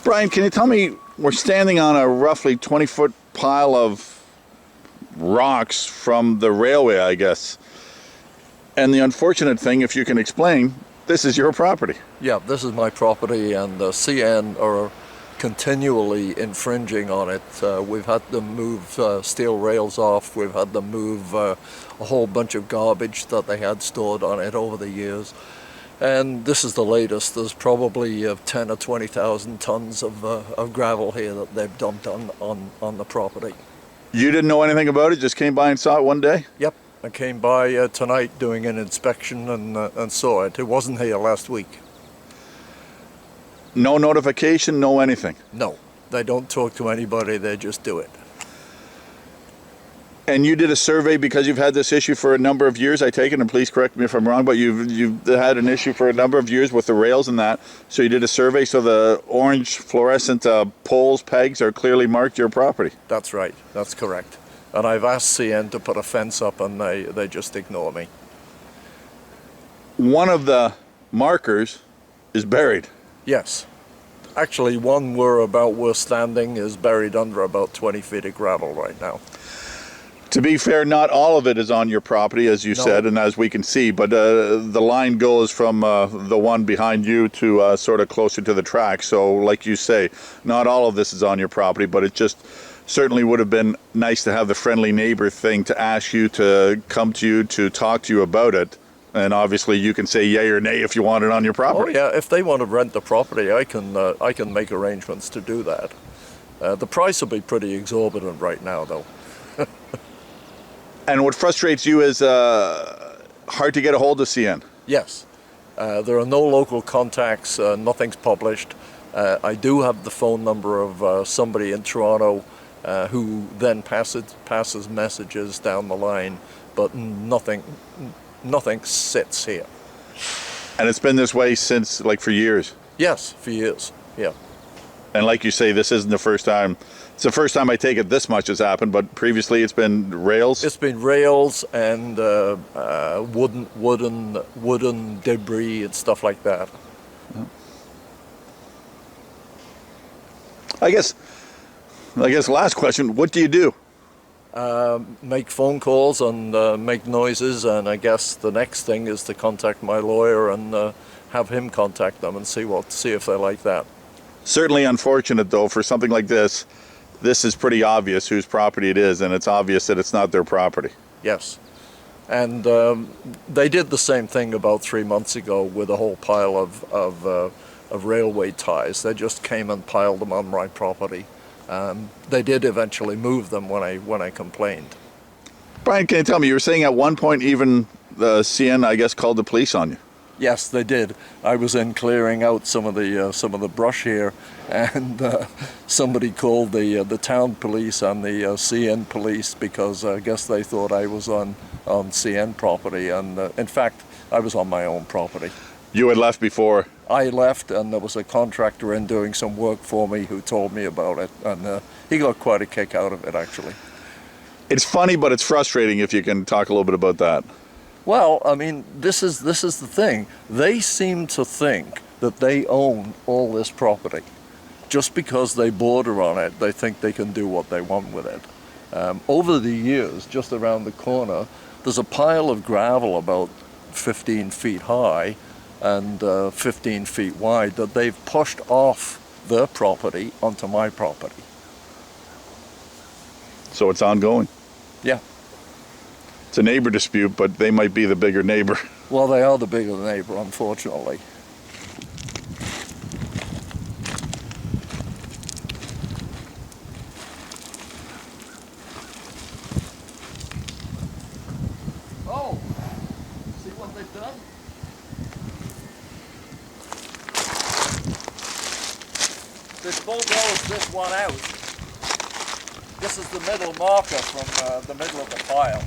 Brian, can you tell me, we're standing on a roughly 20-foot pile of rocks from the railway, I guess. And the unfortunate thing, if you can explain, this is your property. Yeah, this is my property, and CN are continually infringing on it. We've had them move steel rails off. We've had them move a whole bunch of garbage that they had stored on it over the years. And this is the latest. There's probably 10 or 20,000 tons of gravel here that they've dumped on the property. You didn't know anything about it, just came by and saw it one day? Yep, I came by tonight doing an inspection and saw it. It wasn't here last week. No notification, no anything? No, they don't talk to anybody, they just do it. And you did a survey because you've had this issue for a number of years, I take it, and please correct me if I'm wrong, but you've had an issue for a number of years with the rails and that. So you did a survey, so the orange fluorescent poles, pegs are clearly marked your property. That's right, that's correct. And I've asked CN to put a fence up and they just ignore me. One of the markers is buried. Yes. Actually, one we're standing is buried under about 20 feet of gravel right now. To be fair, not all of it is on your property, as you said, and as we can see, but the line goes from the one behind you to sort of closer to the track. So, like you say, not all of this is on your property, but it just certainly would have been nice to have the friendly neighbor thing to ask you to come to you to talk to you about it. And obviously, you can say yay or nay if you want it on your property. Oh yeah, if they want to rent the property, I can make arrangements to do that. The price will be pretty exorbitant right now, though. And what frustrates you is hard to get a hold of CN. Yes. There are no local contacts, nothing's published. I do have the phone number of somebody in Toronto who then passes messages down the line, but nothing sits here. And it's been this way since, like, for years? Yes, for years, yeah. And like you say, this isn't the first time. It's the first time I take it this much has happened, but previously it's been rails? It's been rails and wooden debris and stuff like that. I guess last question, what do you do? Make phone calls and make noises, and I guess the next thing is to contact my lawyer and have him contact them and see if they like that. Certainly unfortunate, though, for something like this. This is pretty obvious whose property it is, and it's obvious that it's not their property. Yes. And they did the same thing about 3 months ago with a whole pile of railway ties. They just came and piled them on my property. They did eventually move them when I complained. Brian, can you tell me, you were saying at one point even the CN, I guess, called the police on you? Yes, they did. I was in clearing out some of the brush here, and somebody called the town police and the CN police because I guess they thought I was on CN property, and in fact I was on my own property. You had left before? I left, and there was a contractor in doing some work for me who told me about it, and he got quite a kick out of it, actually. It's funny, but it's frustrating, if you can talk a little bit about that. Well, I mean, this is the thing. They seem to think that they own all this property. Just because they border on it, they think they can do what they want with it. Over the years, just around the corner, there's a pile of gravel about 15 feet high and 15 feet wide that they've pushed off their property onto my property. So it's ongoing? Yeah. It's a neighbor dispute, but they might be the bigger neighbor. Well, they are the bigger neighbor, unfortunately. Oh, see what they've done? They've bulldozed this one out. This is the middle marker from the middle of the pile.